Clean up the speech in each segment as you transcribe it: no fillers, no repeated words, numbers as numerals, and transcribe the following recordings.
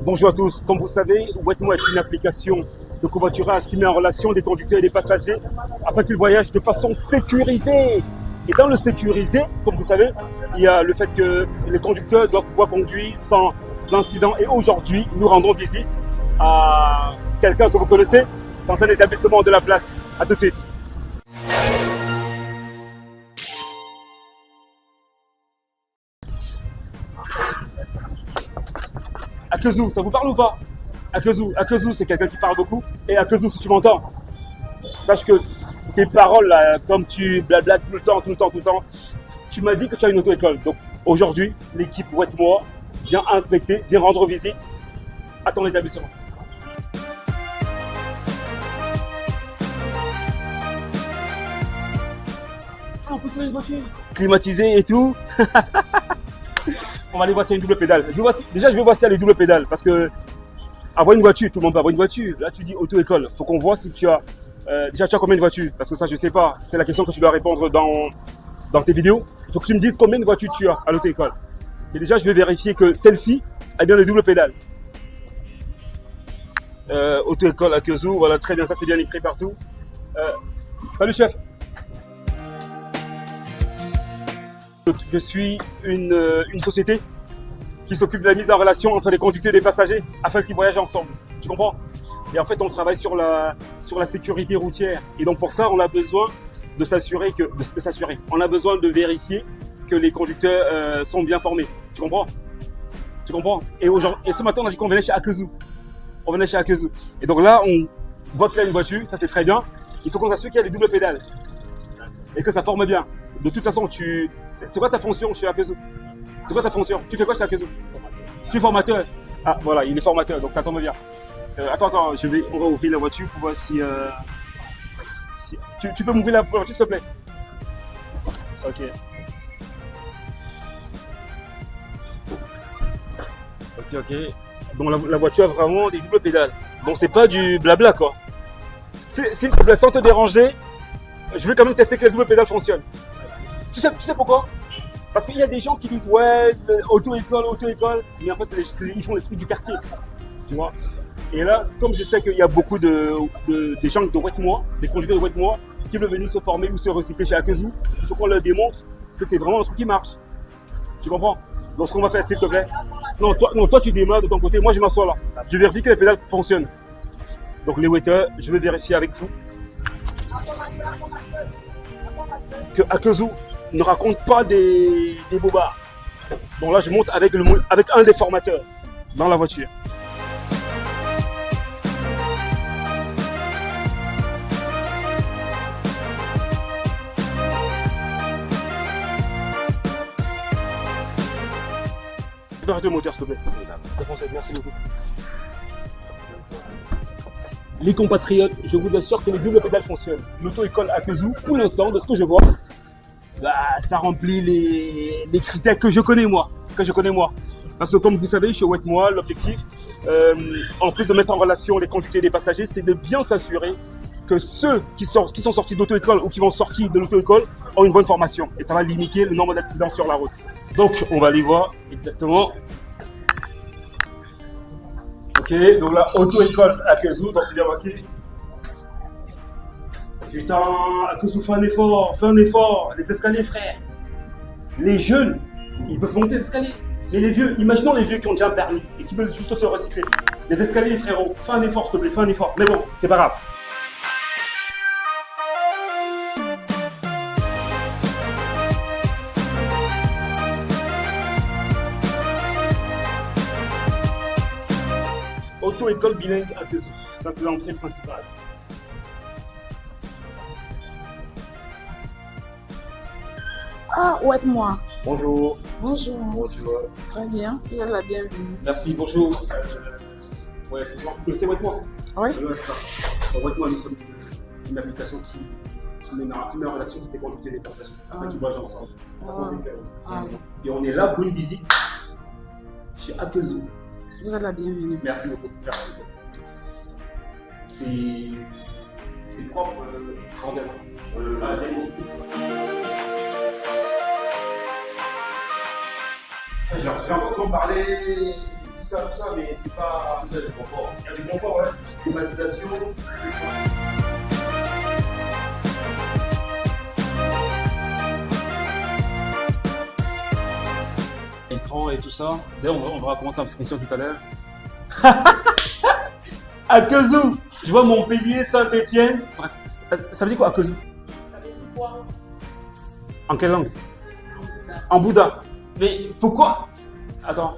Bonjour à tous. Comme vous savez, Wetmo est une application de covoiturage qui met en relation des conducteurs et des passagers afin qu'ils voyagent de façon sécurisée. Et dans le sécurisé, comme vous savez, il y a le fait que les conducteurs doivent pouvoir conduire sans incident. Et aujourd'hui, nous rendons visite à quelqu'un que vous connaissez dans un établissement de la place. A tout de suite. Akezou, ça vous parle ou pas? Akezou, c'est quelqu'un qui parle beaucoup. Et Akezou, si tu m'entends, sache que tes paroles, là, comme tu blablates tout le temps, tu m'as dit que tu as une auto-école. Donc aujourd'hui, l'équipe Wetmo vient inspecter, vient rendre visite à ton établissement. Ah, on peut se mettre une voiture climatisée et tout. On va aller voir s'il y a une double pédale. Déjà, je vais voir s'il y a les doubles pédales. Parce que avoir une voiture, tout le monde peut avoir une voiture. Là, tu dis auto-école. Il faut qu'on voit si tu as. Déjà, tu as combien de voitures? Parce que ça, je ne sais pas. C'est la question que tu dois répondre dans tes vidéos. Il faut que tu me dises combien de voitures tu as à l'auto-école. Et déjà, je vais vérifier que celle-ci a bien les doubles pédales. Auto-école à Akezou. Voilà, très bien. Ça, c'est bien écrit partout. Salut, chef. Je suis une société qui s'occupe de la mise en relation entre les conducteurs et les passagers afin qu'ils voyagent ensemble. Tu comprends? Et en fait, on travaille sur la sécurité routière. Et donc, pour ça, on a besoin de s'assurer on a besoin de vérifier que les conducteurs sont bien formés. Tu comprends? Tu comprends? Et ce matin, on a dit qu'on venait chez Akezou. On venait chez Akezou. Et donc là, on voit qu'il y a une voiture, ça c'est très bien. Il faut qu'on s'assure qu'il y a les doubles pédales et que ça forme bien. De toute façon, c'est quoi ta fonction chez Akezou? C'est quoi ta fonction? Tu fais quoi chez Akezou? Tu es formateur. Ah voilà, il est formateur, donc ça tombe bien. Attends, on va ouvrir la voiture pour voir si... Tu peux m'ouvrir la voiture s'il te plaît? Ok. Ok. Donc la voiture a vraiment des doubles pédales. Donc c'est pas du blabla quoi. S'il te plaît, sans te déranger, je vais quand même tester que les doubles pédales fonctionnent. Tu sais pourquoi? Parce qu'il y a des gens qui disent ouais, auto-école, mais en fait ils font les trucs du quartier. Tu vois? Et là, comme je sais qu'il y a beaucoup des gens de Wetmo, des conducteurs de Wetmo, qui veulent venir se former ou se recycler chez Akezou, il faut qu'on leur démontre que c'est vraiment un truc qui marche. Tu comprends? Donc ce qu'on va faire, s'il te plaît. Non, toi tu démarres de ton côté, moi je m'assois là. Je vérifie que les pédales fonctionnent. Donc les waiters, je vais vérifier avec vous que Akezou ne raconte pas des bobards. Donc là, je monte avec un des formateurs dans la voiture. Tu peux arrêter le moteur, s'il te plaît. Merci beaucoup. Les compatriotes, je vous assure que les doubles pédales fonctionnent. L'auto-école Akezou, pour l'instant, de ce que je vois, ça remplit les critères que je connais moi. Parce que comme vous savez, chez Wetmo, l'objectif, en plus de mettre en relation les conducteurs et les passagers, c'est de bien s'assurer que ceux qui sont sortis d'auto-école ou qui vont sortir de l'auto-école ont une bonne formation. Et ça va limiter le nombre d'accidents sur la route. Donc, on va aller voir exactement. Ok, donc là, auto-école Akezou, donc c'est bien marqué. Putain, Akezou, fais un effort, les escaliers, frère. Les jeunes, ils peuvent monter les escaliers. Mais les vieux, imaginons les vieux qui ont déjà un permis et qui veulent juste se recycler. Les escaliers, frérot, fais un effort, s'il te plaît, fais un effort. Mais bon, c'est pas grave. Auto-école bilingue Akezou. Ça, c'est l'entrée principale. Ah, Wetmo. Bonjour. Bonjour. Comment tu vas? Très bien, vous êtes la bienvenue. Merci, bonjour. Ouais, vous connaissez Wetmo? Oui. Wetmo, nous sommes une application qui met en relation avec les conducteurs et les passagers, afin qu'ils voyagent ensemble, de façon sécurisée. Et on est là pour une visite chez Akezou. Vous êtes la bienvenue. Merci beaucoup. C'est propre, grandeur. J'ai l'impression de parler tout ça, mais c'est pas tout ça, du confort. Il y a du confort, ouais. Climatisation. Écran et tout ça. D'ailleurs, on va commencer à question tout à l'heure. Akezu, je vois Montpellier, Saint-Etienne. Bref, ça veut dire quoi Akezu? Ça veut dire quoi? En quelle langue? En Bouddha. Mais pourquoi? Attends.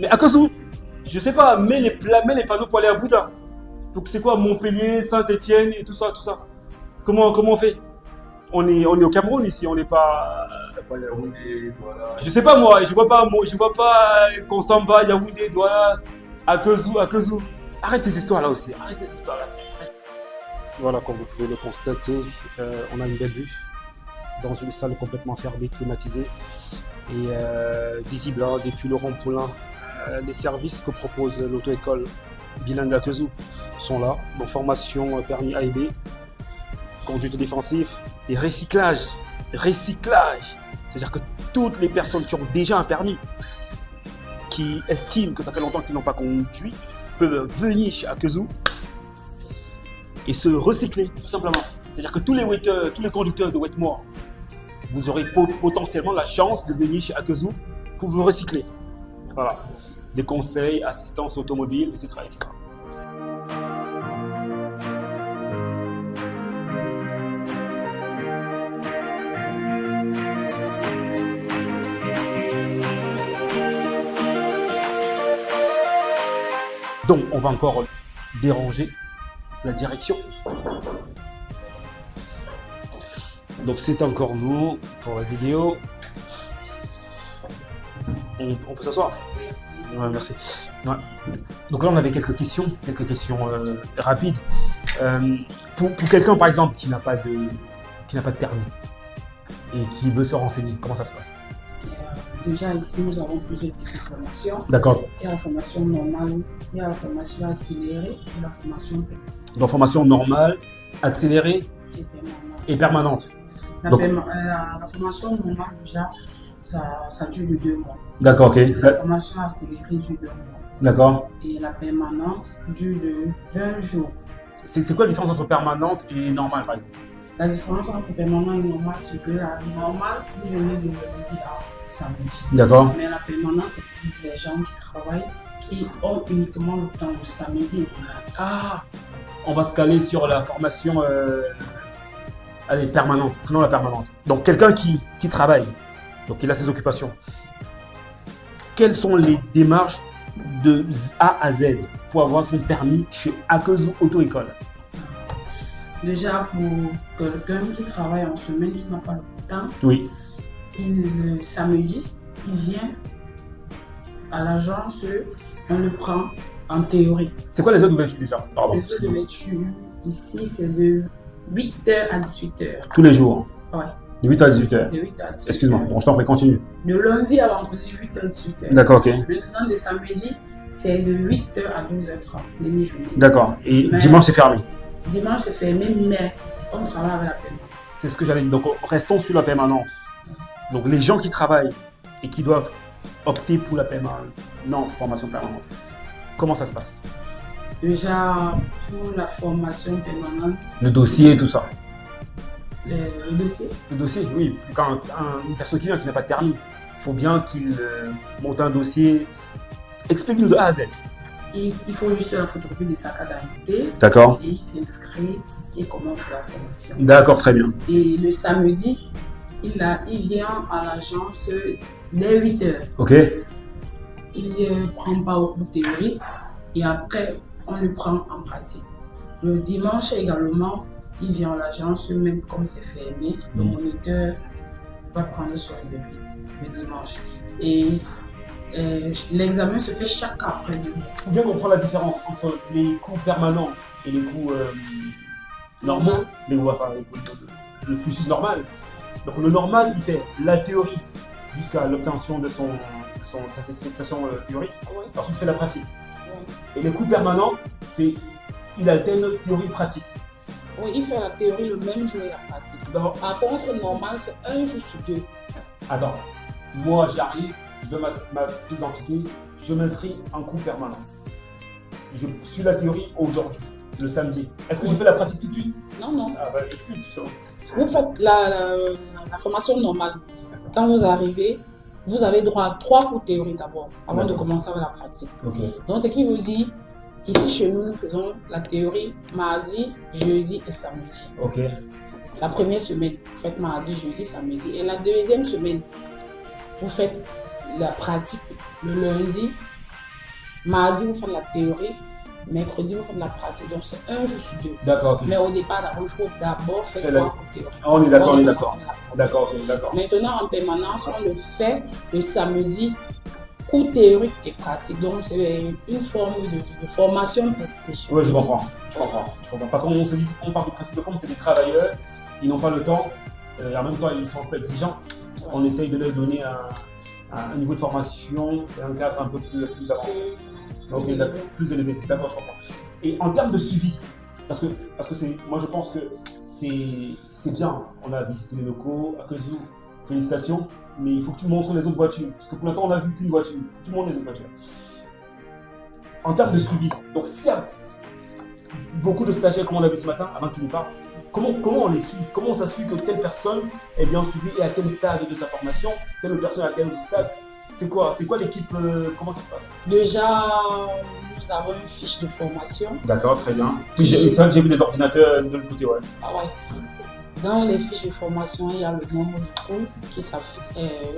Mais Akezu, je sais pas, mets les panneaux pour aller à Bouddha. Donc c'est quoi Montpellier, Saint-Etienne et tout ça, tout ça? Comment on fait? On est au Cameroun ici, on n'est pas. Yaoundé, voilà. Je sais pas moi, je vois pas Konsamba, Yaoundé, Douala, Akezu. Arrête tes histoires là aussi, arrête tes histoires là. Voilà, comme vous pouvez le constater, on a une belle vue dans une salle complètement fermée, climatisée et visible hein, depuis le rond-poulain. Les services que propose l'auto-école bilingue Akezu sont là, donc formation permis A et B, conduite défensive et recyclage. C'est-à-dire que toutes les personnes qui ont déjà un permis, qui estiment que ça fait longtemps qu'ils n'ont pas conduit, peuvent venir chez Akezu et se recycler, tout simplement. C'est-à-dire que tous les conducteurs de Wetmore, vous aurez potentiellement la chance de venir chez Akezu pour vous recycler. Voilà. Des conseils, assistance automobile, etc. etc. Donc, on va encore déranger la direction. Donc, c'est encore nous pour la vidéo. On peut s'asseoir? Merci. Ouais, merci. Ouais. Donc là, on avait quelques questions rapides. Pour quelqu'un, par exemple, qui n'a pas de permis et qui veut se renseigner, comment ça se passe? Déjà ici, nous avons plusieurs types de formations. D'accord. Il y a la formation normale, il y a la formation accélérée et la formation Donc, formation normale, accélérée permanente. et permanente. La, Donc- la formation normale, déjà, ça dure de 2 mois. D'accord, ok. La formation accélérée dure de 1 mois. D'accord. Et la permanente dure de 20 jours. C'est quoi la différence entre permanente et normale, par exemple? La différence entre permanent et normal, c'est que la normale, vous venez de lundi à samedi. D'accord. Mais la permanente, c'est pour les gens qui travaillent, qui ont uniquement le temps de samedi et dimanche. Ah, on va se caler sur la formation allez, permanente. Prenons la permanente. Donc, quelqu'un qui travaille, donc il a ses occupations. Quelles sont les démarches de A à Z pour avoir son permis chez Akezu Auto-École? Déjà, pour quelqu'un qui travaille en semaine, qui n'a pas le temps, Oui. le samedi, il vient à l'agence, on le prend en théorie. C'est quoi les heures d'ouverture déjà? Pardon. Les heures de lecture, ici, c'est de 8h à 18h. Tous les jours. Ouais, De 8h à 18h. de 8h à 18h. Excuse-moi, bon, je t'en prie, continue. De lundi à vendredi, 8h à 18h. D'accord, ok. Maintenant, le samedi, c'est de 8h à 12h30, demi-journée. D'accord. Et Mais- dimanche, c'est fermé. Dimanche, c'est fermé, mais on travaille avec la permanence. C'est ce que j'allais dire. Donc, restons sur la permanence. Donc, les gens qui travaillent et qui doivent opter pour la permanente, formation permanente, comment ça se passe? Déjà, pour la formation permanente, Le dossier et tout ça. le dossier, Le dossier, oui. Quand une personne qui vient qui n'a pas de permis, il faut bien qu'il monte un dossier. Explique-nous de A à Z. il faut juste la photocopie de sa carte d'identité D'accord. et il s'inscrit et commence la formation. D'accord, très bien. Et le samedi, il vient à l'agence dès 8h. Ok. Il ne prend pas au cours théorique et après, on le prend en pratique. Le dimanche également, il vient à l'agence, même comme c'est fermé, le moniteur va prendre soin de lui le dimanche. Et l'examen se fait chaque après-midi. Il faut bien comprendre la différence entre les cours permanents et les cours normaux, le cursus normal. Donc le normal, il fait la théorie jusqu'à l'obtention de sa certification théorique. Oui. Ensuite, il fait la pratique. Et les cours permanents, c'est il alterne théorie pratique. Oui, il fait la théorie le même jour et la pratique. D'accord. Par contre, normal, c'est un jour sur 2. Attends. moi j'arrive, je donne ma pièce d'identité, je m'inscris en cours permanent. Je suis la théorie aujourd'hui, le samedi. Est-ce que je fais la pratique tout de suite? Non, non. Ah bah explique justement. Vous faites la formation normale. Quand vous arrivez, vous avez droit à 3 cours théoriques d'abord, avant de commencer avec la pratique. Okay. Donc, ce qui vous dit, ici chez nous, nous faisons la théorie mardi, jeudi et samedi. Ok. La première semaine, vous faites mardi, jeudi, samedi. Et la deuxième semaine, vous faites la pratique le lundi. Mardi, vous faites la théorie. Mercredi, vous faites la pratique. Donc, c'est un jour sur 2. D'accord, ok. Mais au départ, il faut d'abord faire 3 cours théoriques. Ah, on est d'accord, on est d'accord. D'accord, ok, d'accord. Maintenant, en permanence, on le fait le samedi, cours théorique et pratique. Donc, c'est une forme de formation prestige. Oui, je comprends. Parce qu'on se dit, on parle du principe de comme c'est des travailleurs, ils n'ont pas le temps, et en même temps, ils sont un peu exigeants. Ouais. On essaye de leur donner un niveau de formation et un cadre un peu plus avancé. Donc, plus élevé. D'accord, je comprends. Et en termes de suivi, parce que moi je pense que c'est bien, on a visité les locaux, à Kazoo, félicitations, mais il faut que tu montres les autres voitures, parce que pour l'instant on n'a vu qu'une voiture, tu montres les autres voitures. En termes de suivi, donc s'il y a beaucoup de stagiaires comme on l'a vu ce matin, avant qu'ils nous parlent, comment on les suit? Comment ça suit que telle personne est bien suivie et à tel stade de sa formation, telle personne à tel stade? C'est quoi l'équipe? Comment ça se passe? Déjà, nous avons une fiche de formation. D'accord, très bien. J'ai vu des ordinateurs de l'autre côté, ouais. Ah ouais. Dans les fiches de formation, il y a le nombre de cours qui s'affiche,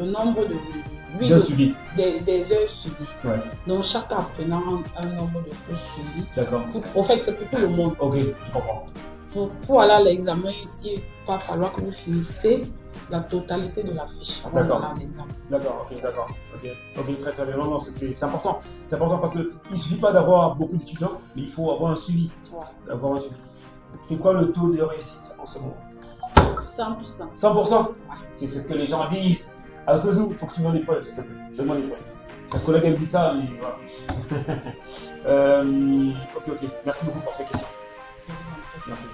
le nombre de suivi. Des heures suivies. Ouais. Donc chaque apprenant a un nombre de cours suivis. D'accord. En fait, c'est pour tout le monde. Ok, je comprends. Pour aller à l'examen, il va falloir que vous finissez la totalité de la fiche avant d'aller à l'examen. D'accord, ok, très bien. Non, c'est important. C'est important parce qu'il ne suffit pas d'avoir beaucoup d'étudiants, mais il faut avoir un suivi. Ouais. C'est quoi le taux de réussite en ce moment? 100%. 100%? Ouais. C'est ce que les gens disent. À Kazoo, il faut que tu m'en épreuve, s'il te plaît. Donne-moi l'épreuve. Ta collègue elle dit ça, mais voilà. Ok. Merci beaucoup pour ces questions. Merci.